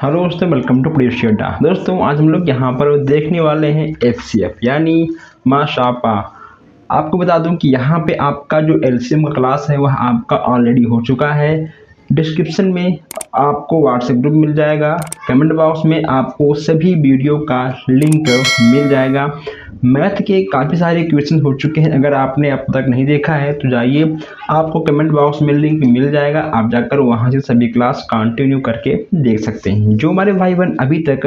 Hello दोस्तों, welcome to place अड्डा। दोस्तों आज हम लोग यहाँ पर देखने वाले हैं एचसीएफ यानी माशापा। आपको बता दूं कि यहाँ पे आपका जो एलसीएम का क्लास है वह आपका ऑलरेडी हो चुका है। डिस्क्रिप्शन में आपको व्हाट्सएप ग्रुप मिल जाएगा, कमेंट बॉक्स में आपको सभी वीडियो का लिंक मिल जाएगा। मैथ के काफ़ी सारे क्वेश्चन हो चुके हैं, अगर आपने अब तक नहीं देखा है तो जाइए, आपको कमेंट बॉक्स में लिंक मिल जाएगा, आप जाकर वहां से सभी क्लास कंटिन्यू करके देख सकते हैं। जो हमारे भाई बहन अभी तक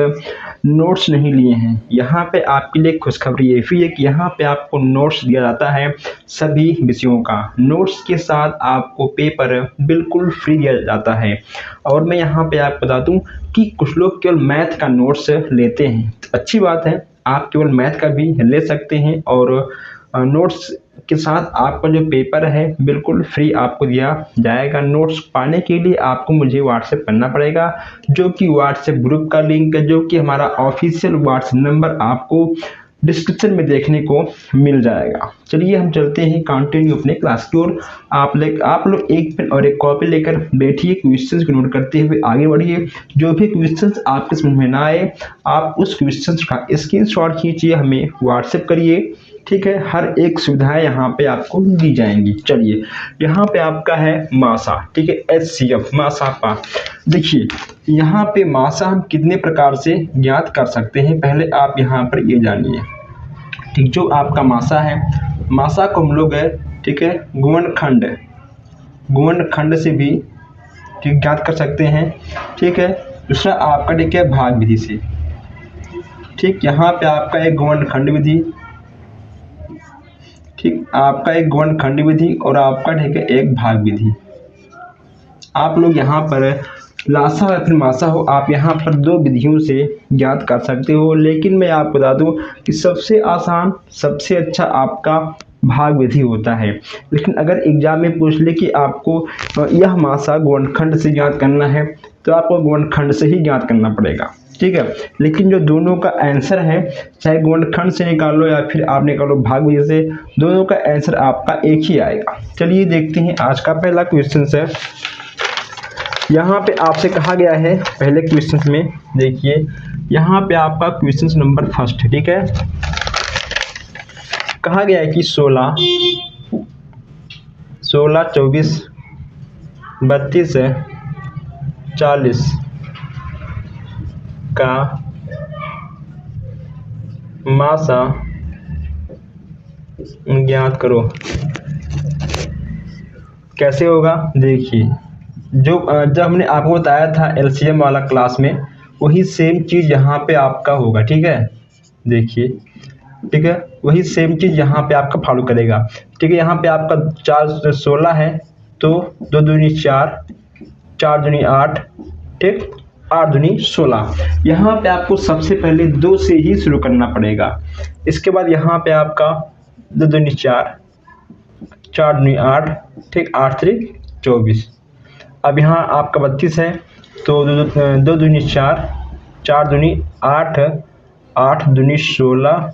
नोट्स नहीं लिए हैं, यहाँ पे आपके लिए खुशखबरी ये भी है कि यहाँ पे आपको नोट्स दिया जाता है सभी विषयों का। नोट्स के साथ आपको पेपर बिल्कुल फ्री दिया जाता है। और मैं यहाँ पे आपको बता दूँ कि कुछ लोग केवल मैथ का नोट्स लेते हैं, अच्छी बात है, आप केवल मैथ का भी ले सकते हैं और नोट्स के साथ आपका जो पेपर है बिल्कुल फ्री आपको दिया जाएगा। नोट्स पाने के लिए आपको मुझे व्हाट्सएप करना पड़ेगा, जो कि व्हाट्सएप ग्रुप का लिंक है, जो कि हमारा ऑफिशियल व्हाट्सएप नंबर आपको डिस्क्रिप्शन में देखने को मिल जाएगा। चलिए हम चलते हैं कंटिन्यू अपने क्लास की ओर। आप लोग एक पेन और एक कॉपी लेकर बैठिए, क्वेश्चंस को नोट करते हुए आगे बढ़िए। जो भी क्वेश्चंस आपके समझ में ना आए, आप उस क्वेश्चंस का स्क्रीनशॉट खींचिए, हमें व्हाट्सएप करिए, ठीक है। हर एक सुविधाएं यहाँ पे आपको दी जाएंगी। चलिए यहाँ पे आपका है मासा, ठीक है, एचसीएफ मासापा। देखिए यहाँ पे मासा हम कितने प्रकार से ज्ञात कर सकते हैं, पहले आप यहाँ पर ये जानिए, ठीक। जो आपका मासा है, मासा को हम लोग है, ठीक है, गुणनखंड से भी ठीक ज्ञात कर सकते हैं, ठीक है। दूसरा आपका ठीक है भाग विधि से, ठीक। यहाँ पे आपका एक गुणनखंड विधि, ठीक, आपका एक गुणनखंड विधि और आपका ठीक है एक भाग विधि। आप लोग यहाँ पर लासा या फिर मासा हो, आप यहाँ पर दो विधियों से ज्ञात कर सकते हो, लेकिन मैं आपको बता दूं कि सबसे आसान सबसे अच्छा आपका भाग विधि होता है। लेकिन अगर एग्जाम में पूछ ले कि आपको यह मासा गुणनखंड से ज्ञात करना है, तो आपको गुणनखंड से ही ज्ञात करना पड़ेगा, ठीक है। लेकिन जो दोनों का आंसर है, चाहे गुणनखंड से निकालो या फिर आप निकालो भाग विधि से, दोनों का आंसर आपका एक ही आएगा। चलिए देखते हैं आज का पहला क्वेश्चन है। यहाँ पे आपसे कहा गया है पहले क्वेश्चन में, देखिए यहाँ पे आपका क्वेश्चन नंबर फर्स्ट, ठीक है। कहा गया है कि 16, 24, 32, 40 का मासा ज्ञात करो। कैसे होगा, देखिए जब हमने आपको बताया था एलसीएम वाला क्लास में, वही सेम चीज़ यहाँ पे आपका होगा, ठीक है। देखिए, ठीक है, वही सेम चीज़ यहाँ पे आपका फॉलो करेगा, ठीक है। यहाँ पे आपका 4 16 है, तो 2 दूनी 4, 4 दूनी 8, ठीक, 8 दूनी 16। यहाँ पे आपको सबसे पहले 2 से ही शुरू करना पड़ेगा। इसके बाद यहाँ पे आपका 2 दूनी 4, 4 दूनी 8, ठीक, 8 3 24। अब यहाँ आपका 32 है, तो 2 दूनी 4, 4 दूनी 8, 8 दूनी 16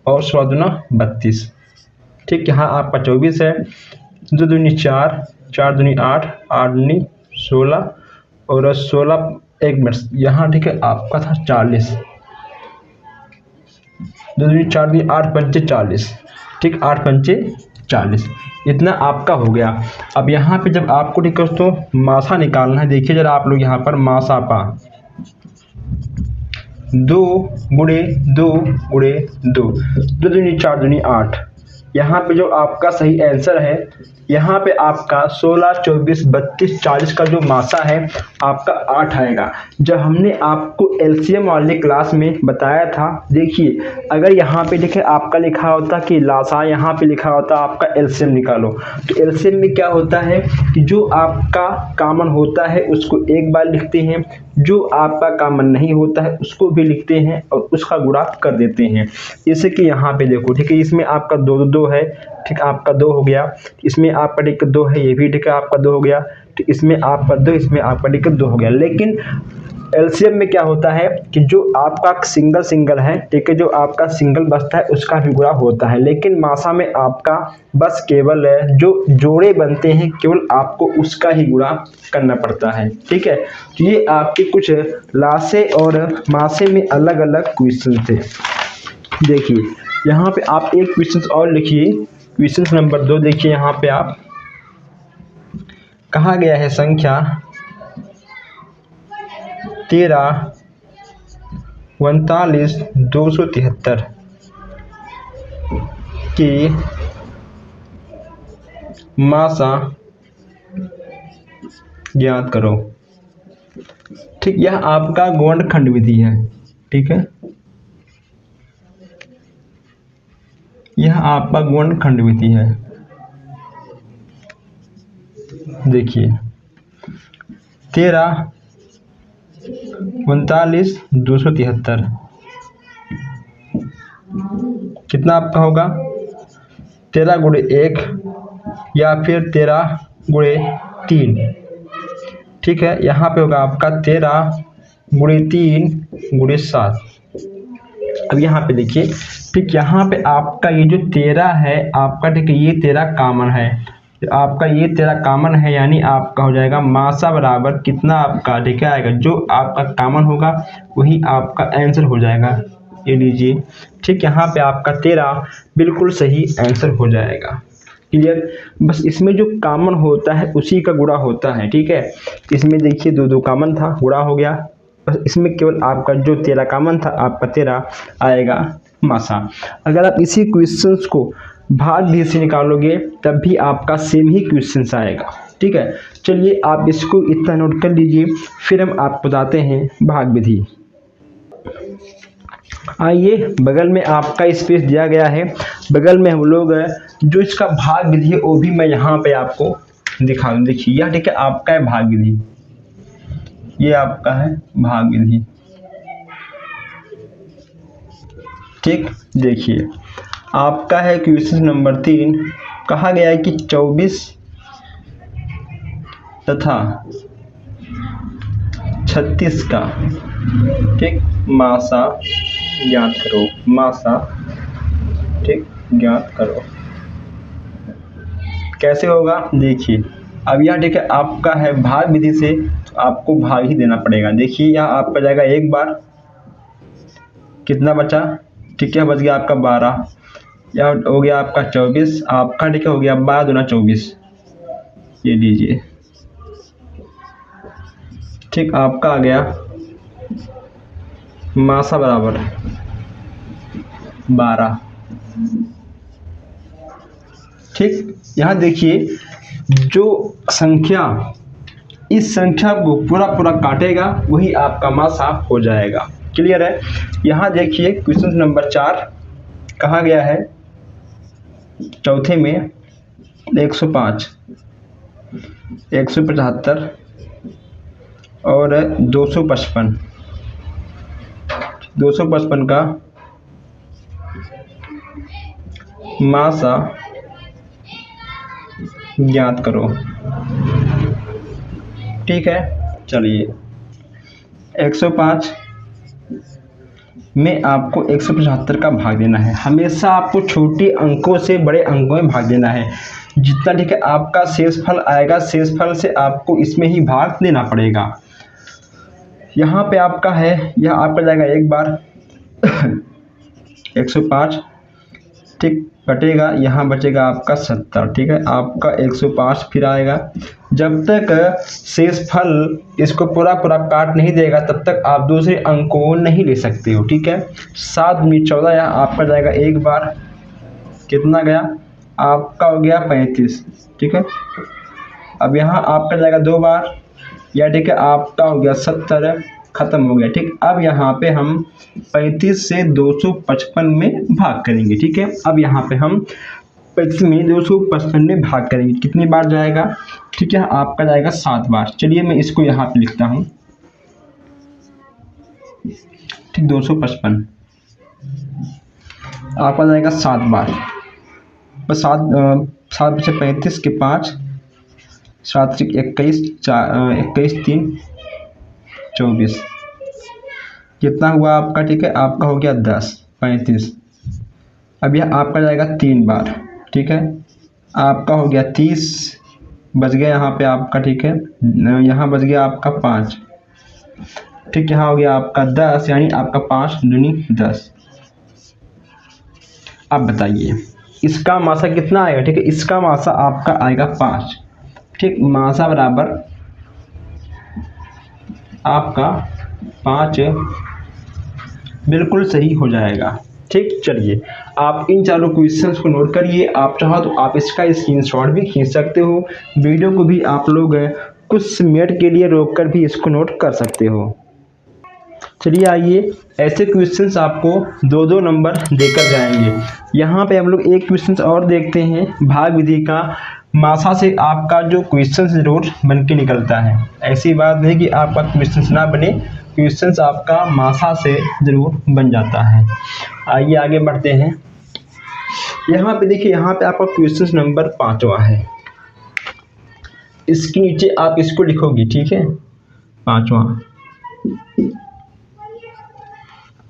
और 16 दूना 32, ठीक। यहाँ आपका 24 है, 2 दूनी 4, 4 दूनी 8, 8 दूनी 16 और 16 एक मिनट यहाँ, ठीक है, आपका था 40, 2 दूनी 4 दूनी 8 पंचे 40, ठीक, 8 पंचे 40, इतना आपका हो गया। अब यहाँ पे जब आपको ठीक है दोस्तों मासा निकालना है, देखिए जरा आप लोग यहाँ पर मासापा 2 गुणे 2 गुणे 2, 2 दूनी 4 दूनी 8। यहाँ पे जो आपका सही आंसर है, यहाँ पे आपका 16, 24, 32, 40 का जो मासा है आपका 8 आएगा। जब हमने आपको एलसीएम वाले क्लास में बताया था, देखिए अगर यहाँ पे देखिए आपका लिखा होता कि लासा, यहाँ पे लिखा होता आपका एलसीएम निकालो, तो एलसीएम में क्या होता है कि जो आपका कॉमन होता है उसको एक बार लिखते हैं, जो आपका कॉमन नहीं होता है उसको भी लिखते हैं और उसका गुणा कर देते हैं। जैसे कि यहाँ पे देखो, ठीक है, इसमें आपका 2 2 है, ठीक, आपका 2 हो गया, इसमें आपका ठीक 2 है, ये भी ठीक है आपका 2 हो गया, तो इसमें आपका 2, इसमें आपका ठीक 2 हो गया। लेकिन एलसीएम में क्या होता है कि जो आपका सिंगल है, ठीक है, जो आपका सिंगल बचता है उसका भी गुणा होता है, लेकिन मासा में आपका बस केवल जो जोड़े बनते हैं केवल आपको उसका ही गुणा करना पड़ता है, ठीक है। तो ये आपके कुछ लासे और मासे में अलग अलग क्वेश्चन थे। देखिए यहाँ पे आप एक क्वेश्चन और लिखिए, क्वेश्चन नंबर 2 देखिए। यहाँ पे आप कहा गया है संख्या 13, 39, 273 की मासा ज्ञात करो। ठीक, यह आपका गुणनखंड विधि है, ठीक है, यह आपका गुणनखंड विधि है। देखिए 13, 39, 273 कितना आपका होगा 13 गुणे 1 या फिर 13 गुणे 3, ठीक है। यहाँ पे होगा आपका 13 गुणे 3 गुणे 7। अब यहाँ पे देखिए, ठीक, यहाँ पे आपका ये जो 13 है आपका, ठीक है, ये 13 कॉमन है, आपका ये 13 कॉमन है, यानी आपका हो जाएगा मासा बराबर कितना आपका, ठीक है, आएगा जो आपका कॉमन होगा वही आपका आंसर हो जाएगा। ये लीजिए, ठीक, यहाँ पे आपका 13 बिल्कुल सही आंसर हो जाएगा। क्लियर, बस इसमें जो कॉमन होता है उसी का गुणा होता है, ठीक है। इसमें देखिए 2 कॉमन था, गुणा हो गया, बस इसमें केवल आपका जो 13 कॉमन था आपका 13 आएगा मासा। अगर आप इसी क्वेश्चंस को भाग विधि से निकालोगे तब भी आपका सेम ही क्वेश्चंस आएगा, ठीक है। चलिए आप इसको इतना नोट कर लीजिए, फिर हम आपको बताते हैं भाग विधि। आइए, बगल में आपका स्पेस दिया गया है, बगल में हम लोग जो इसका भाग विधि है वो भी मैं यहाँ पे आपको दिखा दूँ। देखिए यह, ठीक है, आपका है भाग विधि, ये आपका है भाग विधि, ठीक। देखिए आपका है क्वेश्चन नंबर 3, कहा गया है कि 24 तथा 36 का, ठीक, मासा ज्ञात करो, मासा, ठीक, ज्ञात करो। कैसे होगा देखिए, अब यह, ठीक है, आपका है भाग विधि से तो आपको भाग ही देना पड़ेगा। देखिए यहाँ आपका जाएगा एक बार, कितना बचा, ठीक है, बच गया आपका 12, या हो गया आपका 24, आपका, ठीक है, हो गया 12 दूना 24, ये लीजिए, ठीक, आपका आ गया मासा बराबर 12, ठीक। यहाँ देखिए जो संख्या इस संख्या को पूरा काटेगा वही आपका मासा हो जाएगा। क्लियर है। यहाँ देखिए क्वेश्चन नंबर 4 कहा गया है, चौथे में 105, 175 और 255, 255 का मासा ज्ञात करो, ठीक है। चलिए 105 में आपको 175 का भाग देना है। हमेशा आपको छोटे अंकों से बड़े अंकों में भाग देना है। जितना, ठीक है, आपका शेषफल आएगा, शेषफल से आपको इसमें ही भाग देना पड़ेगा। यहाँ पे आपका है, यह आपका जाएगा एक बार 105, ठीक, कटेगा, यहाँ बचेगा आपका 70, ठीक है, आपका 105 फिर आएगा। जब तक शेषफल इसको पूरा काट नहीं देगा तब तक आप दूसरे अंक को नहीं ले सकते हो, ठीक है। 7 में 14, यहाँ आपका जाएगा एक बार, कितना गया आपका, हो गया 35, ठीक है। अब यहाँ आपका जाएगा 2 बार, या ठीक है आपका हो गया 70, खत्म हो गया, ठीक। अब यहाँ पे हम 35 से 255 में भाग करेंगे, ठीक है। अब यहाँ पे हम 35 में 255 में भाग करेंगे, कितनी बार जाएगा, ठीक है, आपका जाएगा 7 बार। चलिए मैं इसको यहाँ पे लिखता हूँ, ठीक, 255 आपका जाएगा 7 बार, बस 7 बचे 35 के 5, 7 से 21, 21 3 24, कितना हुआ आपका, ठीक है, आपका हो गया 10, 35। अब यह आपका जाएगा 3 बार, ठीक है, आपका हो गया 30, बच गया यहाँ पे आपका, ठीक है, यहाँ बच गया आपका 5, ठीक, यहाँ हो गया आपका 10, यानी आपका 5 दूनी 10। अब बताइए इसका मासा कितना आएगा, ठीक है, इसका मासा आपका आएगा 5, ठीक, मासा बराबर आपका 5 बिल्कुल सही हो जाएगा। ठीक, चलिए आप इन चारों क्वेश्चंस को नोट करिए। आप चाहो तो आप इसका स्क्रीनशॉट भी खींच सकते हो। वीडियो को भी आप लोग कुछ मिनट के लिए रोककर भी इसको नोट कर सकते हो। चलिए आइए, ऐसे क्वेश्चंस आपको 2-2 नंबर देकर जाएंगे। यहाँ पे हम लोग एक क्वेश्चन और देखते हैं। भाग विधि का मासा से आपका जो क्वेश्चन जरूर बन के निकलता है। ऐसी बात नहीं कि आपका क्वेश्चन ना बने, क्वेश्चन आपका मासा से जरूर बन जाता है। आइए आगे बढ़ते हैं। यहाँ पे देखिए, यहाँ पे आपका क्वेश्चन नंबर 5वां है। इसके नीचे आप इसको लिखोगे, ठीक है, 5वां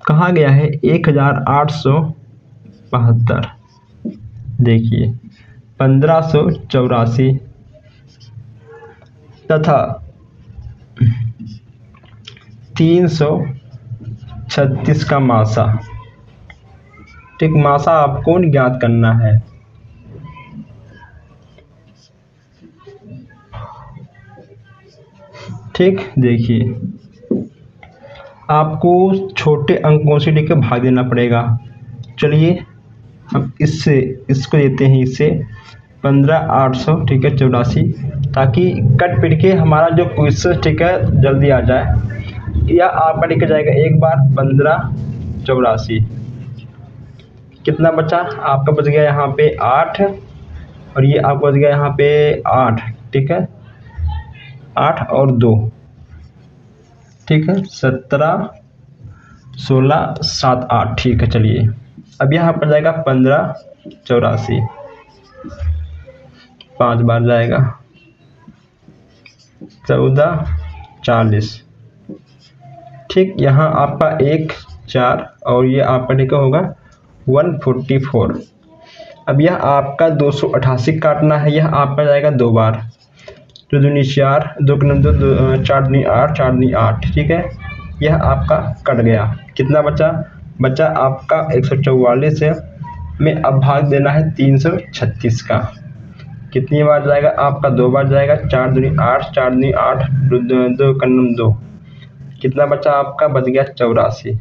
कहा गया है 1872, देखिए 1584 तथा 336 का मासा। ठीक, मासा आपको ज्ञात करना है। ठीक, देखिए आपको छोटे अंकों से लेकर भाग देना पड़ेगा। चलिए हम इसको देते हैं इससे 15,800, ठीक है, 84, ताकि कट पिट के हमारा जो क्वेश्चन, ठीक है, जल्दी आ जाए। या आपका लिखा जाएगा एक बार 1584। कितना बचा आपका, बच गया यहाँ पे 8, और ये आपका बच गया यहाँ पे 8, ठीक है, 8 और 2, ठीक है, 17, 16, 7, 8, ठीक है। चलिए अब यहाँ पर जाएगा 1584, 5 बार जाएगा 14, 40, ठीक, यहाँ आपका 1, 4 और ये आपका ठीक होगा 144। अब यह आपका 288 काटना है। यह आपका जाएगा 2 बार, 2 दूनी 4, 2 के 9 2, 4 दूनी 8, 4 दूनी 8, ठीक है, यह आपका कट गया। कितना बचा आपका 144 है में अब भाग देना है 336 का। कितनी बार जाएगा आपका, 2 बार जाएगा, 4 दूनी 8, 4 दूनी 8, 2 का 2, कितना बचा आपका, बच गया 84।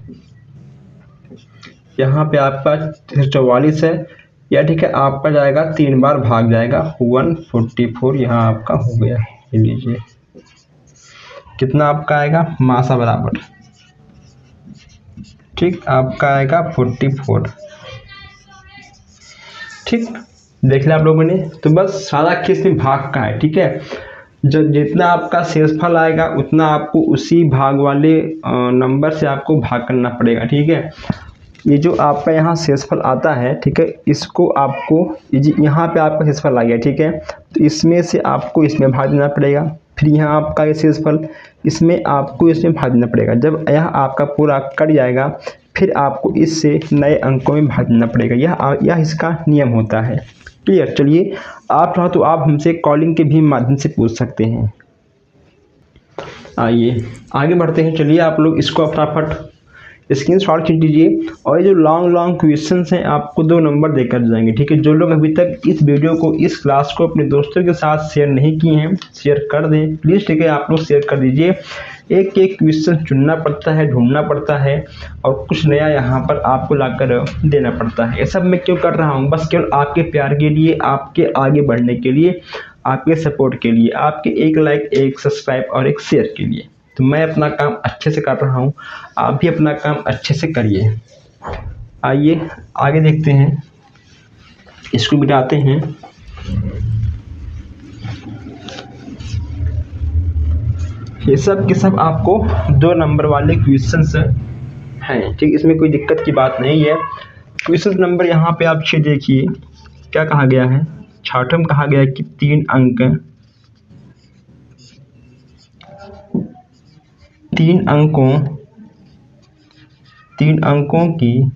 यहाँ पे आपका 44 है, या ठीक है, आपका जाएगा 3 बार भाग जाएगा 144, यहाँ आपका हो गया। ये लीजिए कितना आपका आएगा, मासा बराबर, ठीक, आपका आएगा 44। ठीक, देख लिया आप लोगों ने। तो बस सारा केस में भाग का है, ठीक है, जब जितना आपका शेषफल आएगा उतना आपको उसी भाग वाले नंबर से आपको भाग करना पड़ेगा। ठीक है, ये जो आपका यहाँ शेषफल आता है, ठीक है, इसको आपको यहाँ पे आपका शेषफल आ गया, ठीक है, तो इसमें से आपको इसमें भाग देना पड़ेगा। फिर यहाँ आपका ये शेषफल, इसमें आपको इसमें भाग देना पड़ेगा। जब यह आपका पूरा कट जाएगा, फिर आपको इससे नए अंकों में भाग देना पड़ेगा। यह इसका नियम होता है। क्लियर। चलिए आप चाहो तो आप हमसे कॉलिंग के भी माध्यम से पूछ सकते हैं। आइए आगे बढ़ते हैं। चलिए आप लोग इसको फटाफट स्क्रीनशॉट खींच लीजिए, और ये जो लॉन्ग क्वेश्चंस हैं आपको 2 नंबर देकर जाएंगे। ठीक है, जो लोग अभी तक इस वीडियो को, इस क्लास को अपने दोस्तों के साथ शेयर नहीं किए हैं, शेयर कर दें प्लीज़। ठीक है, आप लोग शेयर कर दीजिए। एक एक क्वेश्चन चुनना पड़ता है, ढूंढना पड़ता है, और कुछ नया यहाँ पर आपको लाकर देना पड़ता है। ये सब मैं क्यों कर रहा हूँ, बस केवल आपके प्यार के लिए, आपके आगे बढ़ने के लिए, आपके सपोर्ट के लिए, आपके एक लाइक, एक सब्सक्राइब और एक शेयर के लिए। तो मैं अपना काम अच्छे से कर रहा हूँ, आप भी अपना काम अच्छे से करिए। आइए आगे देखते हैं, इसको मिटाते हैं। ये सब के सब आपको 2 नंबर वाले क्वेश्चंस हैं। ठीक, इसमें कोई दिक्कत की बात नहीं है। क्वेश्चन नंबर यहाँ पे आप 6 देखिए, क्या कहा गया है। 6 में कहा गया है कि 3 अंकों 3 अंकों की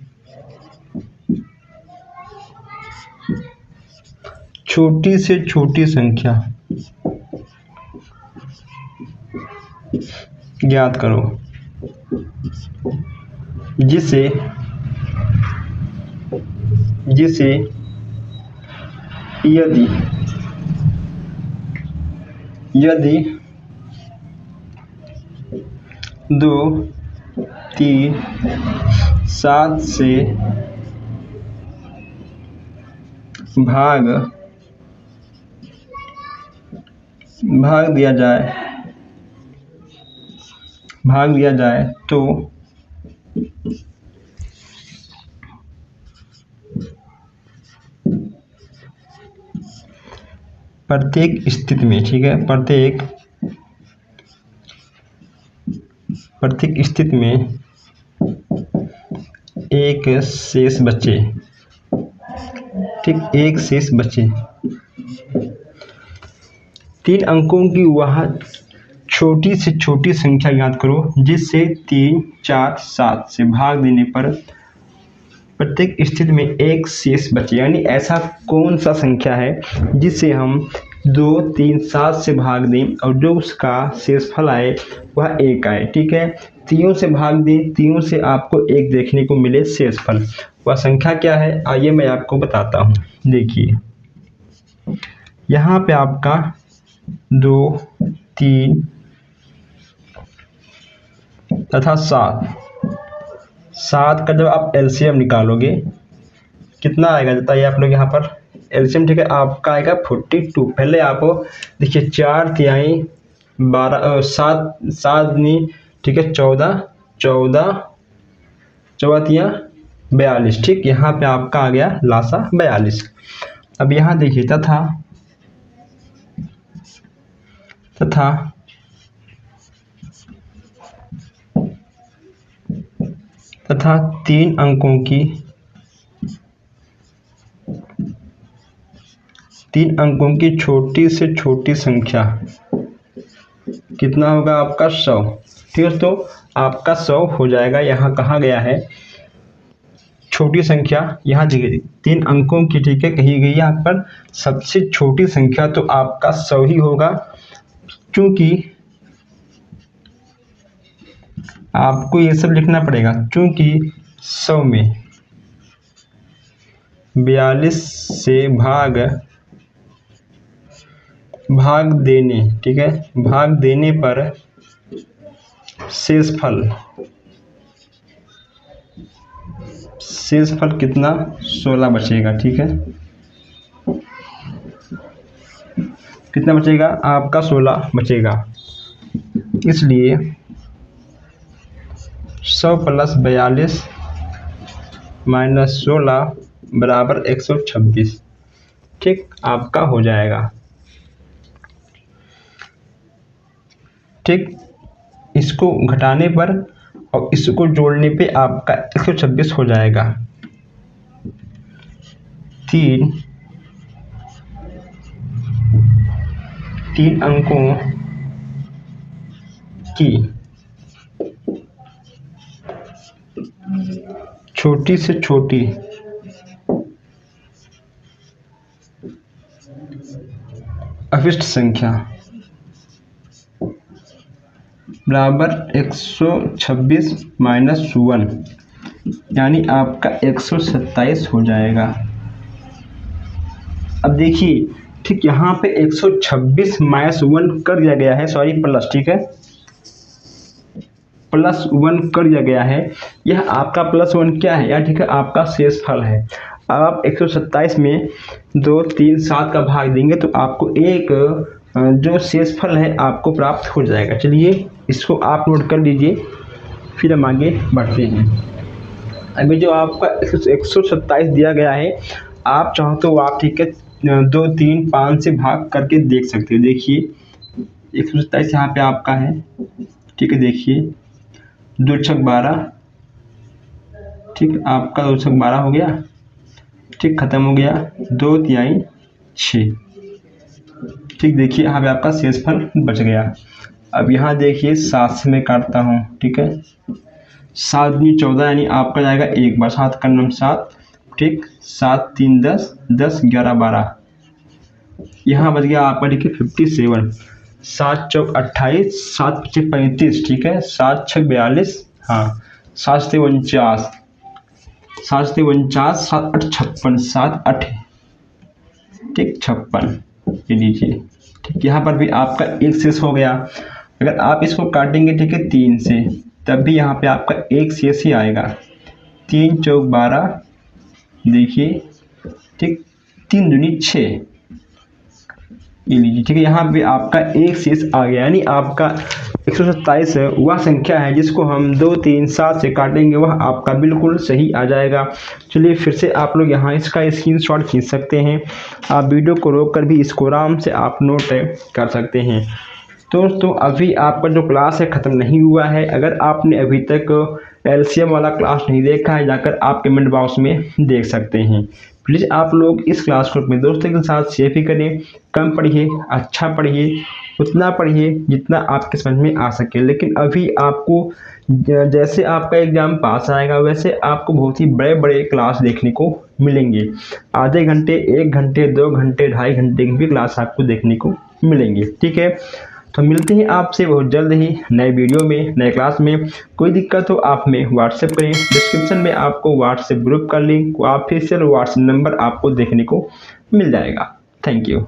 छोटी से छोटी संख्या ज्ञात करो जिसे यदि 2, 3, 7 से भाग दिया जाए तो प्रत्येक स्थिति में, ठीक है, प्रत्येक स्थिति में एक शेष बचे, ठीक, एक शेष बचे। 3 अंकों की वह छोटी से छोटी संख्या ज्ञात करो जिससे 3, 4, 7 से भाग देने पर प्रत्येक स्थिति में एक शेष बचे। यानी ऐसा कौन सा संख्या है जिसे हम 2, 3, 7 से भाग दें और जो उसका शेषफल आए वह 1 आए, ठीक है। तीनों से भाग दें, तीनों से आपको 1 देखने को मिले शेषफल, वह संख्या क्या है आइए मैं आपको बताता हूँ। देखिए यहाँ पे आपका 2, 3 तथा 7 का जब आप एलसीएम निकालोगे कितना आएगा बताइए आप लोग। यहाँ पर एलसीएम, ठीक है, आपका आएगा 42। पहले आप देखिए 4 तिहाई 12, 7 दूनी, ठीक है, 14, 14 तिया 42, ठीक। यहाँ पे आपका आ गया लासा 42। अब यहाँ देखिए तथा 3 अंकों की छोटी से छोटी संख्या कितना होगा आपका 100, ठीक है। तो आपका 100 हो जाएगा। यहाँ कहा गया है छोटी संख्या, यहाँ 3 अंकों की, ठीक है, कही गई है यहाँ पर सबसे छोटी संख्या, तो आपका 100 ही होगा, क्योंकि आपको ये सब लिखना पड़ेगा, क्योंकि 100 में 42 से भाग देने, ठीक है, भाग देने पर शेषफल कितना 16 बचेगा, ठीक है। कितना बचेगा आपका 16 बचेगा। इसलिए 100 + 42 - 16 बराबर 126, ठीक, आपका हो जाएगा, ठीक। इसको घटाने पर और इसको जोड़ने पे आपका 126 हो जाएगा। 3 अंकों की छोटी से छोटी अभिष्ट संख्या बराबर 126 - 1, यानी आपका 127 हो जाएगा। अब देखिए, ठीक, यहाँ पे 126 - 1 कर दिया गया है, सॉरी प्लस, ठीक है, +1 कर दिया गया है। यह आपका +1 क्या है यार, ठीक है, आपका शेषफल है। अब आप 127 में 2, 3, 7 का भाग देंगे तो आपको एक जो शेषफल है आपको प्राप्त हो जाएगा। चलिए इसको आप नोट कर लीजिए, फिर हम आगे बढ़ते हैं। अभी जो आपका 127 दिया गया है, आप चाहो तो आप, ठीक है, 2, 3, 5 से भाग करके देख सकते हो। देखिए 127 यहाँ पे आपका है, ठीक है, देखिए 2 × 12, ठीक, आपका 2 × 12 हो गया, ठीक, खत्म हो गया, 2 तिहाई 6, ठीक। देखिए यहाँ पे आपका शेषफल बच गया। अब यहाँ देखिए 7 से मैं काटता हूँ, ठीक है। 7 दूनी 14 यानी आपका जाएगा एक बार, 7 का नम 7, ठीक। 7 3 10, 10 11 12, यहाँ बच गया आपका ठीक है 57। 7 चौक 28, 7 पीछे 35, ठीक है। 7 छः 42, हाँ। 7 से 49, 7 से 49, 7 8 56, 7 8 ठीक 56, ये लीजिए, ठीक। यहाँ पर भी आपका एक शेष हो गया। अगर आप इसको काटेंगे ठीक है 3 से, तब भी यहाँ पे आपका एक शेष ही आएगा। 3 चौक 12, देखिए, ठीक। 3 दूनी 6, ये लीजिए, ठीक है। यहाँ पे आपका एक शेष आ गया, यानी आपका 127 है वह संख्या है जिसको हम 2 3 7 से काटेंगे, वह आपका बिल्कुल सही आ जाएगा। चलिए फिर से आप लोग यहाँ इसका स्क्रीनशॉट खींच सकते हैं। आप वीडियो को रोक कर भी इसको आराम से आप नोट कर सकते हैं। दोस्तों अभी आपका जो क्लास है ख़त्म नहीं हुआ है। अगर आपने अभी तक एलसीएम वाला क्लास नहीं देखा है, जाकर आप कमेंट बॉक्स में देख सकते हैं। प्लीज़ आप लोग इस क्लास को अपने दोस्तों के साथ शेयर भी करें। कम पढ़िए, अच्छा पढ़िए, उतना पढ़िए जितना आपके समझ में आ सके। लेकिन अभी आपको जैसे आपका एग्ज़ाम पास आएगा वैसे आपको बहुत ही बड़े बड़े क्लास देखने को मिलेंगे। आधे घंटे, 1 घंटे, 2 घंटे, 2.5 घंटे की भी क्लास आपको देखने को मिलेंगे, ठीक है। तो मिलते हैं आपसे बहुत जल्द ही नए वीडियो में, नए क्लास में। कोई दिक्कत हो आप में व्हाट्सएप करें, डिस्क्रिप्शन में आपको व्हाट्सएप ग्रुप का लिंक, ऑफिशियल व्हाट्सएप नंबर आपको देखने को मिल जाएगा। Thank you.